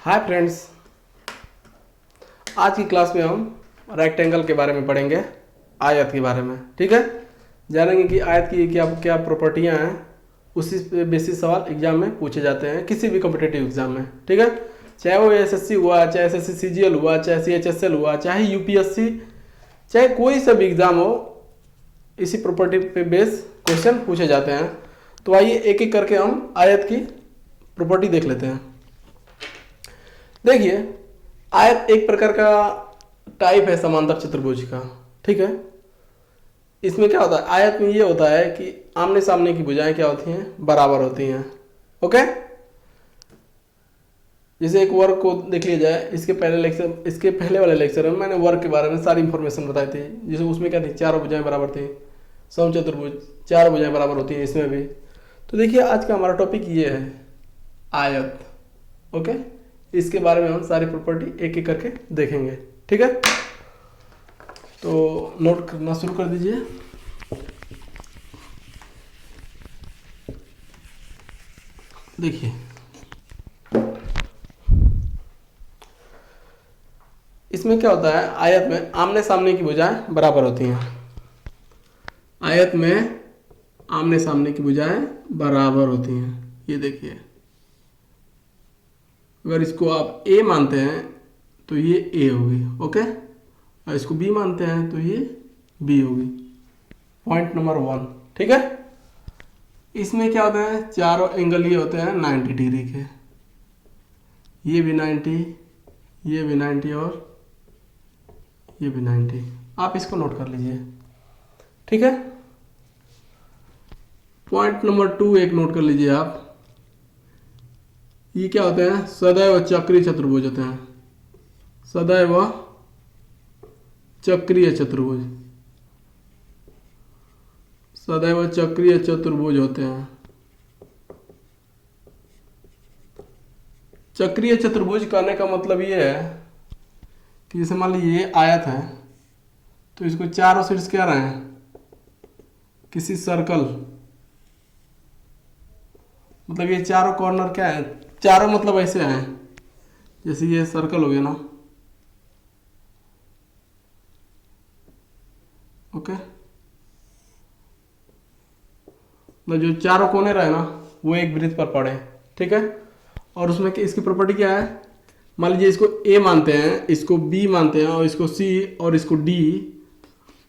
Hi friends, आज की class में हम रेक्टेंगल के बारे में पढ़ेंगे, आयत के बारे में। ठीक है, जानेंगे कि आयत की क्या क्या प्रॉपर्टियां हैं। उसी पे बेसिस सवाल एग्जाम में पूछे जाते हैं, किसी भी कॉम्पिटिटिव एग्जाम में। ठीक है, चाहे वो एसएससी हुआ, चाहे एसएससी सीजीएल हुआ, चाहे सीएचएसएल हुआ, चाहे यूपीएससी, चाहे कोई सा भी एग्जाम हो, इसी प्रॉपर्टी पे बेस क्वेश्चन पूछे जाते हैं। तो आइए एक एक करके हम आयत की प्रॉपर्टी देख लेते हैं। देखिए, आयत एक प्रकार का टाइप है समांतर चतुर्भुज का। ठीक है, इसमें क्या होता है, आयत में ये होता है कि आमने सामने की भुजाएं क्या होती हैं, बराबर होती हैं। ओके, जैसे एक वर्ग को देख लिया जाए, इसके पहले वाले लेक्चर में मैंने वर्ग के बारे में सारी इंफॉर्मेशन बताई थी। जैसे उसमें क्या थी, चारों भुजाएं बराबर थी। समचतुर्भुज चार भुजाएं बराबर होती हैं, इसमें भी। तो देखिए, आज का हमारा टॉपिक ये है, आयत। ओके, इसके बारे में हम सारी प्रॉपर्टी एक एक करके देखेंगे। ठीक है, तो नोट करना शुरू कर दीजिए। देखिए, इसमें क्या होता है, आयत में आमने सामने की भुजाएं बराबर होती हैं। आयत में आमने सामने की भुजाएं बराबर होती हैं। ये देखिए, अगर इसको आप ए मानते हैं तो ये ए होगी। ओके, और इसको बी मानते हैं तो ये बी होगी। Point number 1। ठीक है, इसमें क्या होता है, चारों एंगल ये होते हैं 90 डिग्री के। ये भी 90, ये भी 90 और ये भी 90। आप इसको नोट कर लीजिए। ठीक है, पॉइंट नंबर 2 एक नोट कर लीजिए आप। ये क्या होते हैं, सदैव चक्रीय चतुर्भुज होते हैं। सदैव चक्रीय चतुर्भुज, सदैव चक्रीय चतुर्भुज होते हैं। चक्रीय चतुर्भुज कहने का मतलब ये है कि जैसे मान लीजिए ये आयत है, तो इसको चारों शीर्ष क्या रहे हैं, किसी सर्कल, मतलब ये चारों कॉर्नर क्या है, चारों मतलब ऐसे हैं, जैसे ये सर्कल हो गया ना। ओके, मतलब जो चारों कोने रहे ना, वो एक वृत्त पर पड़े। ठीक है, और उसमें इसकी प्रॉपर्टी क्या है, मान लीजिए इसको ए मानते हैं, इसको बी मानते हैं, और इसको सी और इसको डी।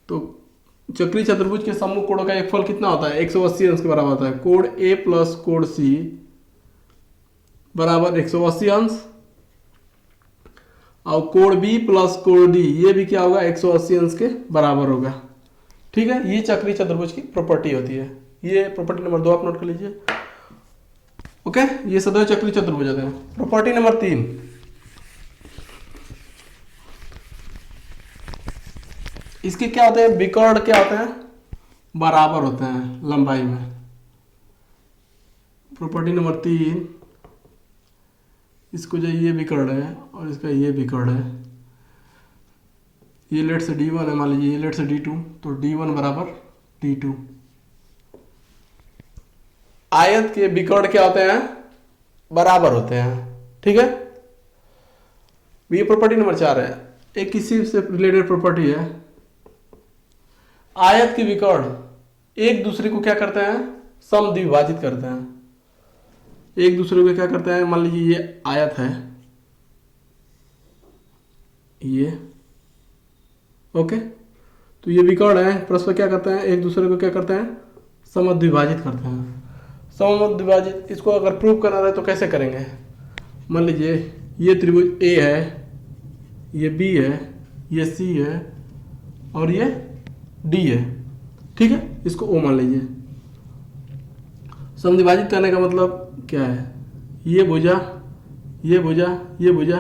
तो चक्रीय चतुर्भुज के सम्मुख कोणों का एक फल कितना होता है, 180 अंश के बराबर होता है। कोण ए प्लस कोण सी बराबर 180 अंश, और कोण बी प्लस कोण डी ये भी क्या होगा, 180 अंश के बराबर होगा। ठीक है, ये चक्रीय चतुर्भुज की प्रॉपर्टी होती है। ये प्रॉपर्टी नंबर 2 आप नोट कर लीजिए। ओके, ये सदैव चक्रीय चतुर्भुज होते हैं। प्रॉपर्टी नंबर 3, इसके क्या होते हैं, विकर्ण क्या होते हैं, बराबर होते हैं लंबाई में। प्रॉपर्टी नंबर 3, इसको जो ये विकर्ण है और इसका ये विकर्ण है, ये लेट से D1 है, मान लीजिए ये लेट से D2, तो D1 बराबर D2। आयत के विकर्ण क्या होते हैं, बराबर होते हैं। ठीक है, ये प्रॉपर्टी नंबर 4 है। एक किसी से रिलेटेड प्रॉपर्टी है, आयत के विकर्ण एक दूसरे को क्या करते हैं, समद्विभाजित करते हैं। एक दूसरे को क्या करते हैं, मान लीजिए ये आयत है, ये ओके, तो ये विकर्ण है, परस्पर क्या करते हैं, एक दूसरे को क्या करते हैं, समद्विभाजित करते हैं। समद्विभाजित, इसको अगर प्रूव करना रहे तो कैसे करेंगे, मान लीजिए ये त्रिभुज ए है, ये बी है, ये सी है और ये डी है। ठीक है, इसको ओ मान लीजिए। समद्विभाजित करने का मतलब क्या है, ये भुजा, ये भुजा, ये भुजा,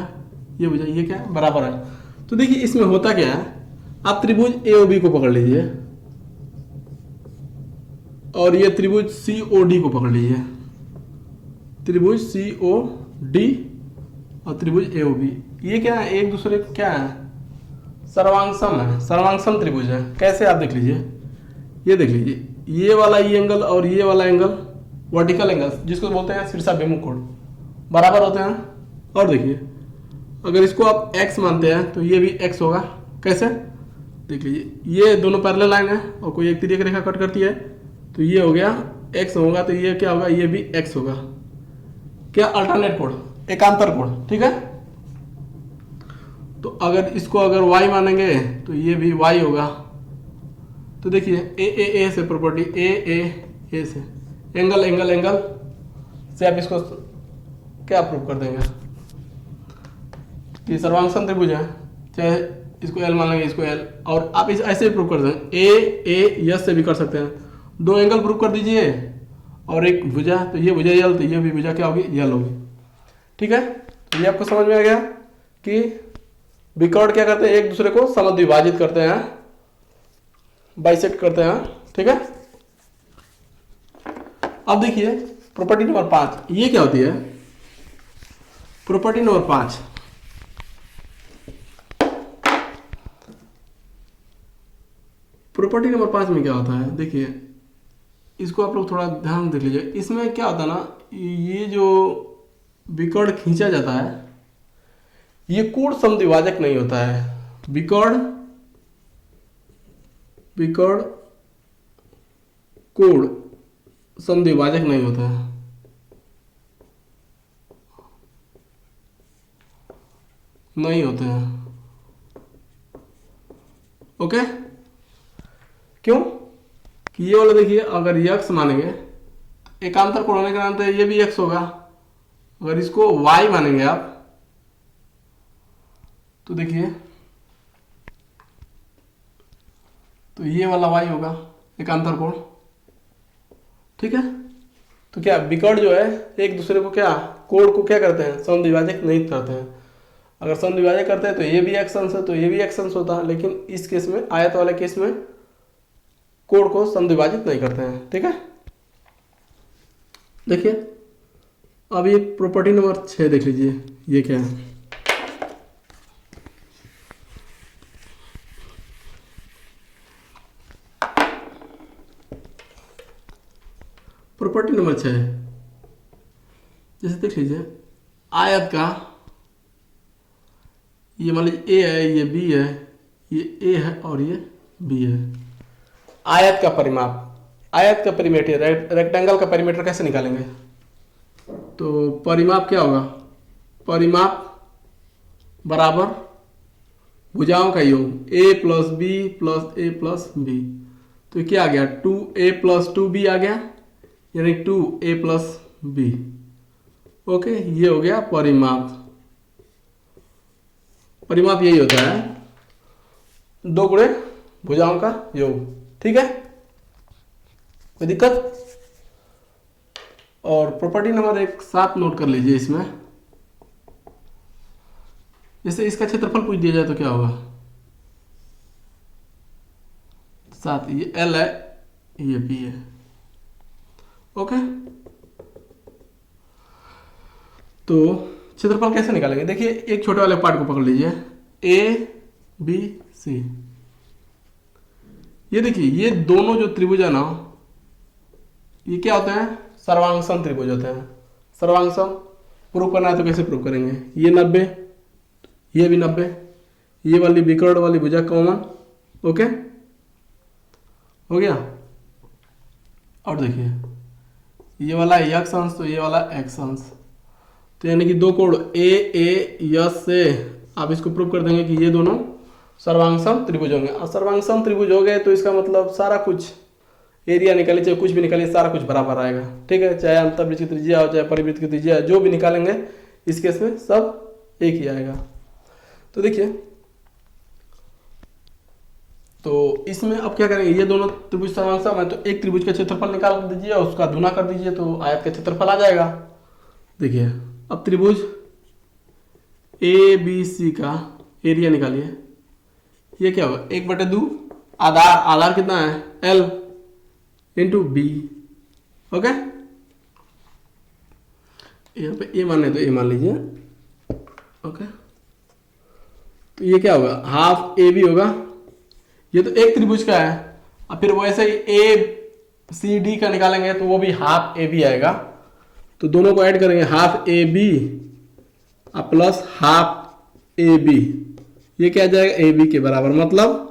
ये भुजा, ये क्या है, बराबर है। तो देखिए, इसमें होता क्या है, आप त्रिभुज ए ओ बी को पकड़ लीजिए और ये त्रिभुज सी ओ डी को पकड़ लीजिए। त्रिभुज सी ओ डी और त्रिभुज ए ओ बी, ये क्या है, एक दूसरे क्या है, सर्वांगसम है, सर्वांगसम त्रिभुज है। कैसे, आप देख लीजिए, ये देख लीजिए, ये वाला ये एंगल और ये वाला एंगल, वर्टिकल एंगल जिसको बोलते हैं शीर्षाभिमुख कोण, बराबर होते हैं। और देखिए अगर इसको आप x मानते हैं तो ये भी x होगा। कैसे, देख लीजिए ये दोनों पैरेलल लाइन है और कोई एक तिर्यक रेखा कट करती है तो ये हो गया x होगा, तो ये क्या होगा, ये भी x होगा। क्या, अल्टरनेट कोण, एकांतर कोण, ठीक है। तो अगर इसको अगर y मानेंगे तो ये भी y होगा। तो देखिए ए से प्रॉपर्टी ए से एंगल एंगल एंगल से आप इसको क्या प्रूव कर देंगे कि सर्वांग त्रिभुज है, चाहे इसको एल मान लेंगे, इसको एल, और आप इस ऐसे भी प्रूव कर देंगे ए यस से भी कर सकते हैं। दो एंगल प्रूव कर दीजिए और एक भुजा, तो ये भुजा यल, तो ये भी भुजा क्या होगी, यल होगी। ठीक है, तो ये आपको समझ में आ गया कि विकर्ण क्या करते हैं, एक दूसरे को समद्विभाजित करते हैं, बाइसेक्ट करते हैं। ठीक है, अब देखिए प्रॉपर्टी नंबर 5, ये क्या होती है प्रॉपर्टी नंबर 5। प्रॉपर्टी नंबर 5 में क्या होता है, देखिए इसको आप लोग थोड़ा ध्यान देख लीजिए। इसमें क्या होता है ना, ये जो विकर्ण खींचा जाता है ये कोण समद्विभाजक नहीं होता है। विकर्ण कोण समद्विभाजक नहीं होता है। नहीं होते हैं, ओके। क्यों कि ये वाला देखिए अगर यक्स मानेंगे एकांतर कोण होने का नाम तो ये भी एक्स होगा। अगर इसको y मानेंगे आप तो देखिए तो ये वाला y होगा एकांतर कोण। ठीक है, तो क्या विकर्ण जो है एक दूसरे को क्या कोण को क्या करते हैं, समद्विभाजक नहीं करते हैं। अगर समद्विभाजक करते हैं तो ये भी x अंश है तो ये भी x अंश होता है, लेकिन इस केस में आयत वाले केस में कोण को समद्विभाजित नहीं करते हैं। ठीक है, देखिए अब ये प्रॉपर्टी नंबर 6 देख लीजिए, ये क्या है। प्रॉपर्टी नंबर 6 जैसे देख लीजिए, आयत का ये मान लीजिए ए है, ये बी है, ये ए है और ये बी है। आयत का परिमाप, आयत का परिमीटर, रेक्टेंगल का परिमीटर कैसे निकालेंगे, तो परिमाप क्या होगा, परिमाप बराबर भुजाओं का योग a plus B plus A plus B. तो क्या आ गया, 2a प्लस 2b आ गया, यानी 2a प्लस बी। ओके, ये हो गया परिमाप। परिमाप यही होता है, दो गुणे भुजाओं का योग। ठीक है, कोई दिक्कत। और प्रॉपर्टी नंबर 7 नोट कर लीजिए। इसमें जैसे इसका क्षेत्रफल पूछ दिया जाए तो क्या होगा, 7, ये L है, ये B है। ओके, तो क्षेत्रफल कैसे निकालेंगे, देखिए एक छोटे वाले पार्ट को पकड़ लीजिए, A B C। ये देखिए ये दोनों जो त्रिभुज है ना, ये क्या होते हैं, सर्वांग त्रिभुज होते हैं। सर्वांग प्रूव करना है तो कैसे प्रूव करेंगे, ये 90, ये भी 90, ये वाली विकर्ण वाली भुजा कॉमन। ओके, हो गया। और देखिए ये वाला है x अंश तो ये वाला x अंश, तो यानी कि दो कोण ए यस से आप इसको प्रूव कर देंगे कि ये दोनों सर्वांग त्रिभुज होंगे। और सर्वांग त्रिभुज हो गए तो इसका मतलब सारा कुछ एरिया निकाले, चाहे कुछ भी निकालिए, सारा कुछ बराबर आएगा। ठीक है, चाहे अंतर्वृत्त की त्रिज्या हो, चाहे परिवृत्त की त्रिज्या, जो भी निकालेंगे इस केस में सब एक ही आएगा। तो देखिए, तो इसमें अब क्या करेंगे, ये दोनों त्रिभुज सर्वांग है तो एक त्रिभुज का क्षेत्रफल निकाल दीजिए और उसका गुना कर दीजिए तो आयत का क्षेत्रफल आ जाएगा। देखिए अब त्रिभुज ABC का एरिया निकालिए, ये क्या होगा, 1/2 आधार, आधार कितना है L इंटू बी। ओके, यहाँ पे ए माने तो ए मान लीजिए। ओके, तो ये क्या होगा, हाफ ए बी होगा। ये तो एक त्रिभुज का है, और फिर वैसे ही ए सी डी का निकालेंगे तो वो भी हाफ ए बी आएगा। तो दोनों को ऐड करेंगे, हाफ ए बी अब प्लस हाफ ए बी, ये क्या आ जाएगा ए बी के बराबर, मतलब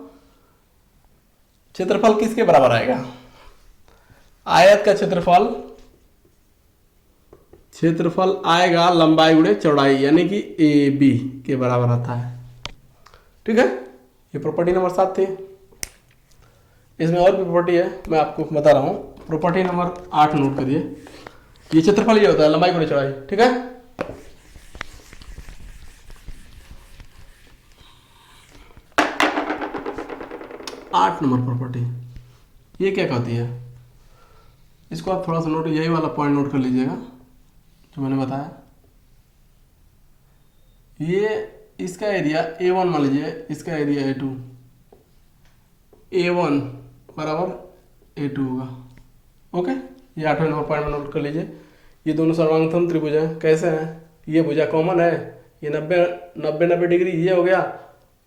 क्षेत्रफल किसके बराबर आएगा, आयत का क्षेत्रफल आएगा लंबाई गुणे चौड़ाई, यानी कि ए बी के बराबर आता है। ठीक है, ये प्रॉपर्टी नंबर 7 थी। इसमें और भी प्रॉपर्टी है, मैं आपको बता रहा हूँ। प्रॉपर्टी नंबर 8 नोट करिए। ये क्षेत्रफल ये होता है लंबाई गुणे चौड़ाई। ठीक है, आठ नंबर प्रॉपर्टी ये क्या कहती है, इसको आप थोड़ा सा नोट, यही वाला पॉइंट नोट कर लीजिएगा जो मैंने बताया। ये इसका एरिया A1 मान लीजिए, इसका एरिया A2, A1 बराबर A2 होगा। ओके, ये 8वें नंबर पॉइंट में नोट कर लीजिए। ये दोनों सर्वांगसम त्रिभुज हैं, कैसे हैं, ये भुजा कॉमन है, ये 90 डिग्री ये हो गया,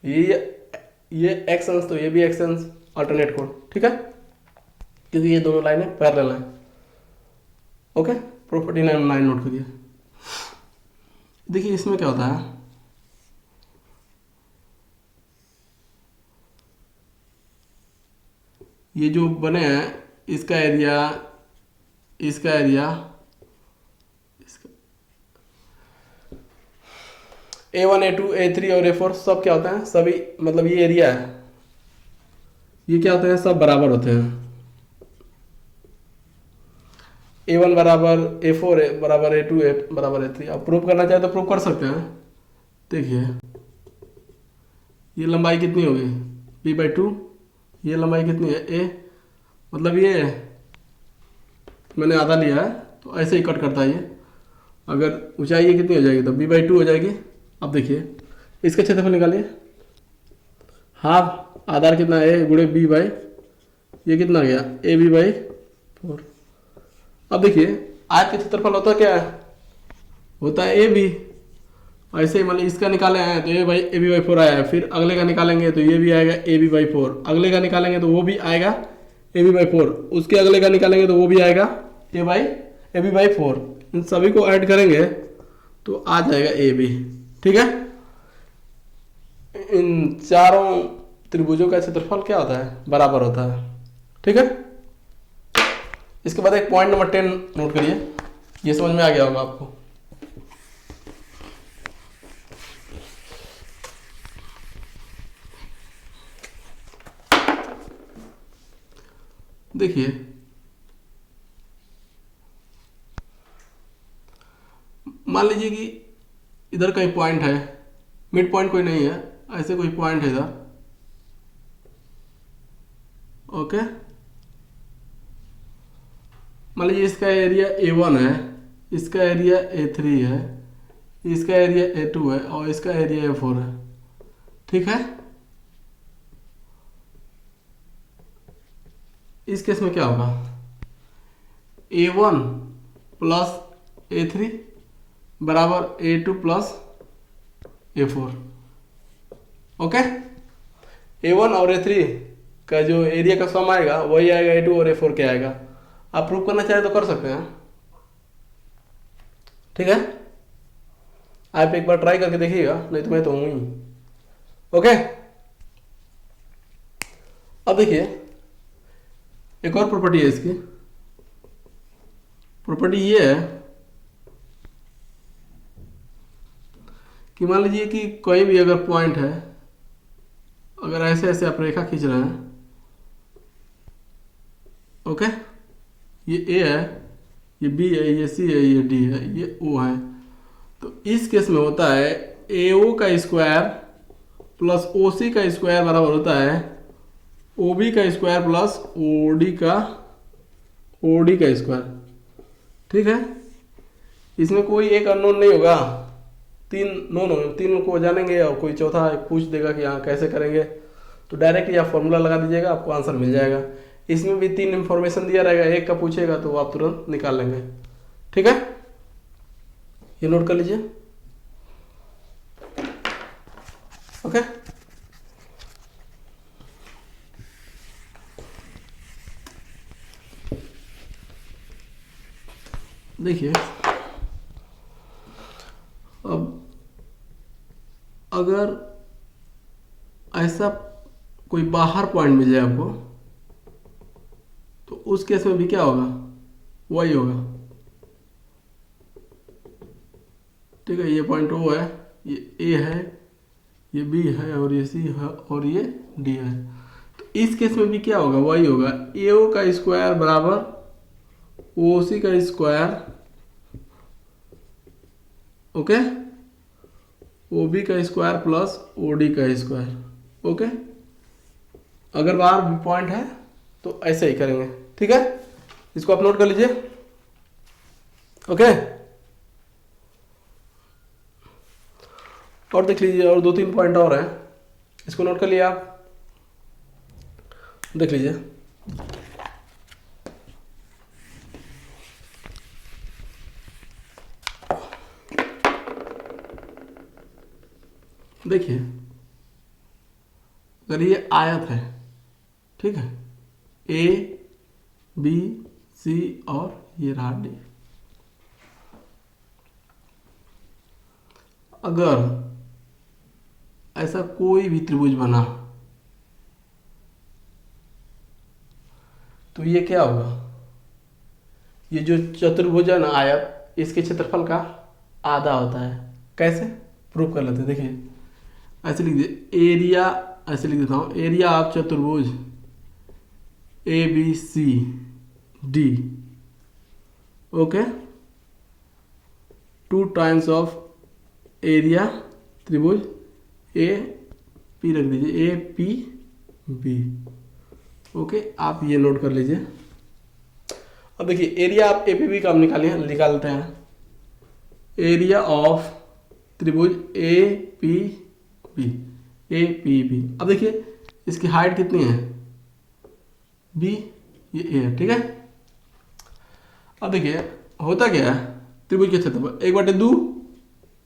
ये एक्स अंश तो ये भी एक्स अंश, अल्टरनेट कोण। ठीक है, क्योंकि ये दोनों लाइनें पैरेलल हैं। ओके, प्रॉपर्टी 9 नोट करिए। देखिए इसमें क्या होता है, ये जो बने हैं इसका एरिया, इसका एरिया, A1 A2 A3 और A4 सब क्या होता है, सभी मतलब ये एरिया है, ये क्या होते हैं, सब बराबर होते हैं। A1 बराबर A4 बराबर A2 बराबर A3। आप प्रूव करना चाहे तो प्रूव कर सकते हैं। देखिए ये लंबाई कितनी होगी b/2, ये लंबाई कितनी है a, मतलब ये मैंने आधा लिया है तो ऐसे ही कट करता है ये। अगर ऊंचाई ये कितनी हो जाएगी तो b/2 हो जाएगी। अब देखिए इसका क्षेत्रफल निकालिए, हाफ आधार कितना है a गुणे b बाई, ये कितना गया ab/4। अब देखिए आयत का क्षेत्रफल होता क्या है, होता है ए बी। ऐसे ही मान लीजिए इसका निकाले हैं तो ए बी बाई 4 आया है, फिर अगले का निकालेंगे तो ये भी आएगा ए बी बाई 4, अगले का निकालेंगे तो वो भी आएगा ए बी बाई 4, उसके अगले का निकालेंगे तो वो भी आएगा ए बी बाई 4। इन सभी को ऐड करेंगे तो आ जाएगा ए बी। ठीक है, इन चारों त्रिभुजों का क्षेत्रफल क्या होता है, बराबर होता है। ठीक है, इसके बाद एक पॉइंट नंबर 10 नोट करिए, ये समझ में आ गया होगा आपको। देखिए मान लीजिए कि इधर कहीं पॉइंट है, मिड पॉइंट कोई नहीं है, ऐसे कोई पॉइंट है इधर। ओके, मान लीजिए इसका एरिया A1 है, इसका एरिया A3 है, इसका एरिया A2 है और इसका एरिया A4 है। ठीक है, इस केस में क्या होगा, A1 प्लस A3 बराबर A2 plus A4। Okay, A1 और A3 का जो एरिया का सम आएगा वही आएगा A2 और A4 क्या आएगा। आप प्रूव करना चाहे तो कर सकते हैं। ठीक है, आप एक बार ट्राई करके देखिएगा, नहीं तो मैं तो हूं ही। ओके, अब देखिए एक और प्रॉपर्टी है इसकी। प्रॉपर्टी ये है कि मान लीजिए कि कोई भी अगर पॉइंट है, अगर ऐसे ऐसे आप रेखा खींच रहे हैं, ओके, ये A है, ये B है, ये C है, ये D है, ये O है, तो इस केस में होता है AO का स्क्वायर प्लस OC का स्क्वायर बराबर होता है OB का स्क्वायर प्लस OD का स्क्वायर। ठीक है, इसमें कोई एक अननोन नहीं होगा, तीन को जानेंगे और कोई चौथा पूछ देगा कि हाँ कैसे करेंगे, तो डायरेक्ट या फॉर्मूला लगा दीजिएगा, आपको आंसर मिल जाएगा। इसमें भी 3 इंफॉर्मेशन दिया रहेगा, एक का पूछेगा तो आप तुरंत निकाल लेंगे। ठीक है, ये नोट कर लीजिए। ओके, देखिए अब अगर ऐसा कोई बाहर पॉइंट मिल जाए आपको तो उस केस में भी क्या होगा, वही होगा। ठीक है, ये पॉइंट ओ है, ये ए है, ये बी है और ये सी है और ये डी है। तो इस केस में भी क्या होगा, वही होगा। ए ओ का स्क्वायर बराबर ओ सी का स्क्वायर, ओके, ओ बी का स्क्वायर प्लस ओ डी का स्क्वायर, ओके। अगर बाहर भी पॉइंट है तो ऐसे ही करेंगे, ठीक है। इसको आप नोट कर लीजिए, ओके। और देख लीजिए, और 2-3 पॉइंट और हैं, इसको नोट कर लिया आप, देख लीजिए। देखिए, अगर ये आयत है, ठीक है, ए बी सी और ये रहा डी। अगर ऐसा कोई भी त्रिभुज बना तो ये क्या होगा, ये जो चतुर्भुज है ना आयत, इसके क्षेत्रफल का आधा होता है। कैसे प्रूव कर लेते हैं, देखिए ऐसे लिख दीजिए, एरिया, ऐसे लिख देता हूँ, एरिया ऑफ चतुर्भुज A B C D, okay, 2 times of area त्रिभुज ए पी, रख दीजिए ए पी बी, ओके। आप ये नोट कर लीजिए। अब देखिए, एरिया आप ए पी बी का हम निकालते हैं, एरिया ऑफ त्रिभुज A P B, A P B. अब देखिए इसकी हाइट कितनी है, बी, ये ए है, ठीक है। अब देखिए होता क्या है, त्रिभुज के क्षेत्रफल 1/2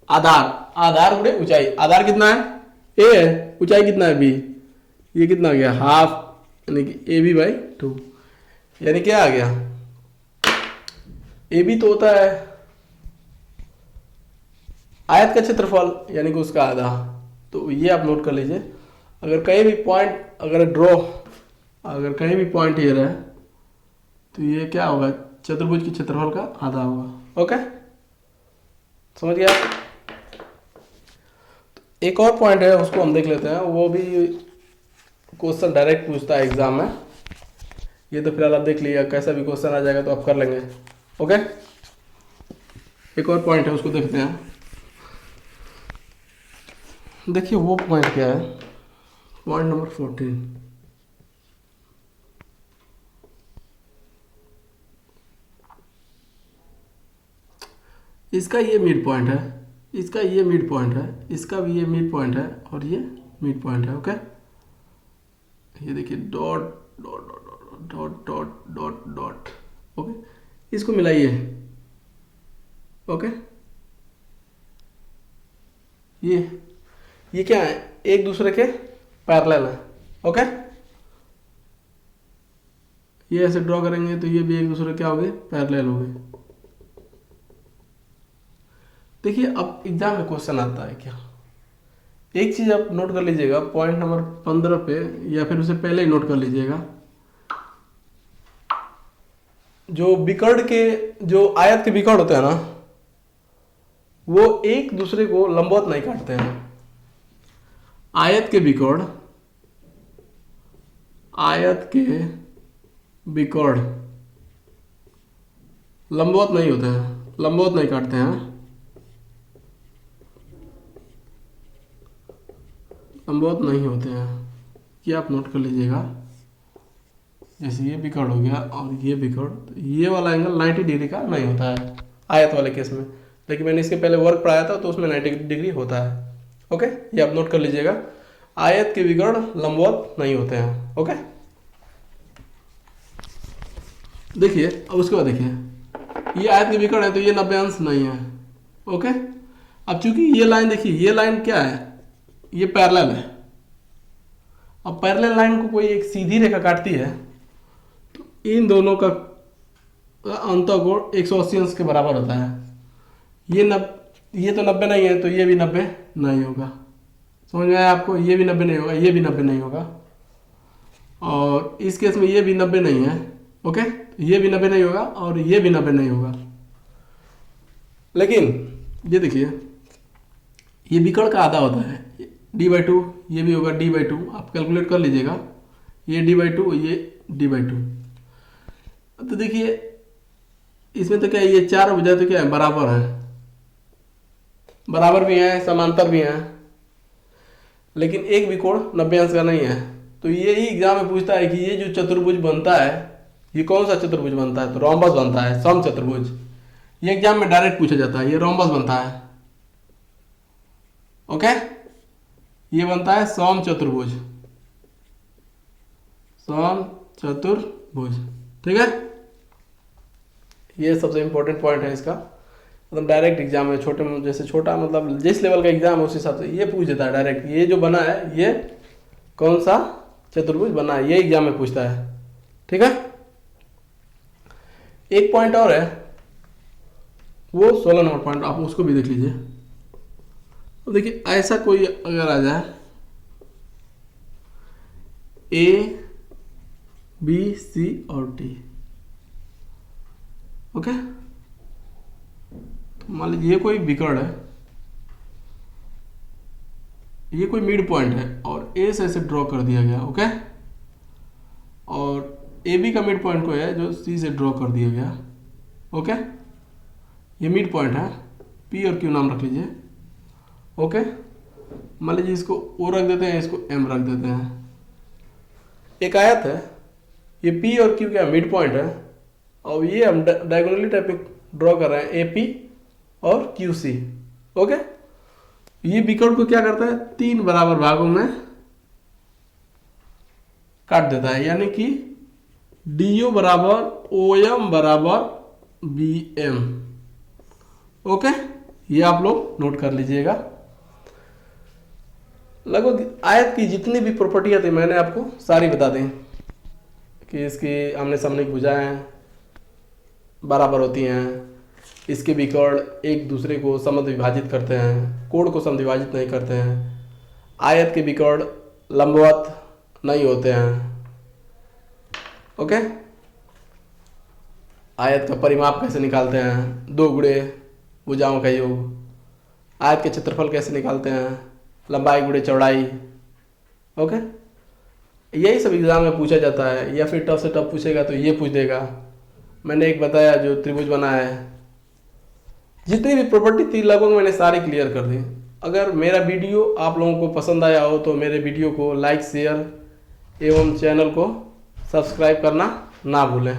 आधार, आधार गुणे ऊंचाई। आधार कितना है, ए है, ऊंचाई कितना है, बी। ये कितना आ गया, हाफ, यानी कि ए बी बाई 2, यानी क्या आ गया, ए बी तो होता है आयत का क्षेत्रफल, यानी कि उसका आधा। तो ये आप नोट कर लीजिए। अगर कहीं भी पॉइंट, अगर कहीं भी पॉइंट ये रहे तो ये क्या होगा, चतुर्भुज के क्षेत्रफल का आधा होगा, ओके, समझ गया। एक और पॉइंट है, उसको हम देख लेते हैं, वो भी क्वेश्चन डायरेक्ट पूछता है एग्जाम में। ये तो फिलहाल आप देख लिया, कैसा भी क्वेश्चन आ जाएगा तो आप कर लेंगे, ओके। एक और पॉइंट है, उसको देखते हैं। देखिए वो पॉइंट क्या है, पॉइंट नंबर 14। इसका ये मिड पॉइंट है, इसका ये मिड पॉइंट है, इसका भी ये मिड पॉइंट है और ये मिड पॉइंट है, ओके। ये देखिए dot dot dot dot dot dot dot, okay. इसको मिलाइए, ओके। ये क्या है, एक दूसरे के पैरेलल है, ओके। ये ऐसे ड्रॉ करेंगे तो ये भी एक दूसरे क्या हो गए, पैरेलल हो गए। देखिए अब एग्जाम में क्वेश्चन आता है क्या, एक चीज आप नोट कर लीजिएगा, पॉइंट नंबर 15 पे, या फिर उसे पहले ही नोट कर लीजिएगा। जो विकर्ण के, जो आयत के विकर्ण होते हैं ना, वो एक दूसरे को लंबवत नहीं काटते हैं। आयत के विकर्ण, आयत के विकर्ण लंबवत नहीं होते हैं, लंबवत नहीं काटते हैं, लंबवत नहीं होते हैं। ये आप नोट कर लीजिएगा। जैसे ये विकर्ण हो गया और ये विकर्ण, तो ये वाला एंगल 90 डिग्री का नहीं होता है आयत वाले केस में, लेकिन मैंने इसके पहले वर्क पढ़ाया था तो उसमें 90 डिग्री होता है, ओके। ये आप नोट कर लीजिएगा, आयत के विकर्ण लंबवत नहीं होते हैं, ओके। देखिए अब उसके बाद देखिए, ये आयत के विकर्ण है तो ये 90 अंश नहीं है, ओके। अब चूंकि ये लाइन, देखिए ये लाइन क्या है, ये पैरेलल है। अब पैरेलल लाइन को कोई एक सीधी रेखा काटती है तो इन दोनों का अंतःकोण 180 अंश के बराबर होता है। ये तो 90 नहीं है तो ये भी 90 नहीं होगा, समझ में आया आपको? ये भी 90 नहीं होगा, ये भी 90 नहीं होगा, और इस केस में ये भी 90 नहीं है। ओके, ये भी 90 नहीं होगा और ये भी 90 नहीं होगा। लेकिन ये देखिए, ये विकर्ण का आधा होता है, d/2, ये भी होगा d/2, आप कैलकुलेट कर लीजिएगा, ये d/2, ये d/2। तो देखिए इसमें तो क्या है, ये चार भुजा तो क्या है, बराबर है, बराबर भी हैं, समांतर भी हैं, लेकिन एक भी कोण 90 अंश का नहीं है। तो यही एग्जाम में पूछता है कि ये जो चतुर्भुज बनता है, ये कौन सा चतुर्भुज बनता है? तो रोम्बस बनता है, सम चतुर्भुज। ये एग्जाम में डायरेक्ट पूछा जाता है, ये रोम्बस बनता है। ओके, ये बनता है सम चतुर्भुज, सम चतुर्भुज। ठीक है, ये सबसे इंपॉर्टेंट पॉइंट है इसका। मतलब डायरेक्ट एग्जाम में छोटे में, जैसे छोटा मतलब जिस लेवल का एग्जाम है उस हिसाब से ये पूछ देता है डायरेक्ट, ये जो बना है ये कौन सा चतुर्भुज बना है, ये एग्जाम में पूछता है। ठीक है, एक पॉइंट और है, वो 16 नंबर पॉइंट, आप उसको भी देख लीजिए। तो देखिए ऐसा कोई अगर आ जाए A, B, C और D, ओके, तो मान लीजिए ये कोई विकर्ण है, ये कोई मिड पॉइंट है और A से ऐसे ड्रॉ कर दिया गया। ओके, और AB का मिड पॉइंट को है जो C से ड्रॉ कर दिया गया। ओके, ये मिड पॉइंट है, P और Q नाम रख लीजिए। ओके, मान लीजिए इसको O रख देते हैं, इसको M रख देते हैं। एक आयत है, ये P और Q क्या मिड पॉइंट है, और ये हम डायगोनली टाइप में ड्रॉ कर रहे हैं AP और QC। ओके, ये विकर्ण को क्या करता है, 3 बराबर भागों में काट देता है, यानी कि DO बराबर OM बराबर BM। ओके, ये आप लोग नोट कर लीजिएगा। लगभग आयत की जितनी भी प्रॉपर्टियां थी मैंने आपको सारी बता दी, कि इसकी आमने सामने की भुजाएं बराबर होती हैं, इसके विकर्ण एक दूसरे को समद्विभाजित करते हैं, कोण को समद्विभाजित नहीं करते हैं, आयत के विकर्ण लंबवत नहीं होते हैं। ओके, आयत का परिमाप कैसे निकालते हैं, 2 गुणे भुजाओं का योग, आयत के क्षेत्रफल कैसे निकालते हैं, लंबाई गुणे चौड़ाई। ओके, यही सब एग्जाम में पूछा जाता है, या फिर टफ से टफ पूछेगा तो ये पूछ देगा। मैंने एक बताया जो त्रिभुज बना है, जितनी भी प्रॉपर्टी थी लगभग मैंने सारी क्लियर कर दी। अगर मेरा वीडियो आप लोगों को पसंद आया हो तो मेरे वीडियो को लाइक, शेयर एवं चैनल को सब्सक्राइब करना ना भूलें।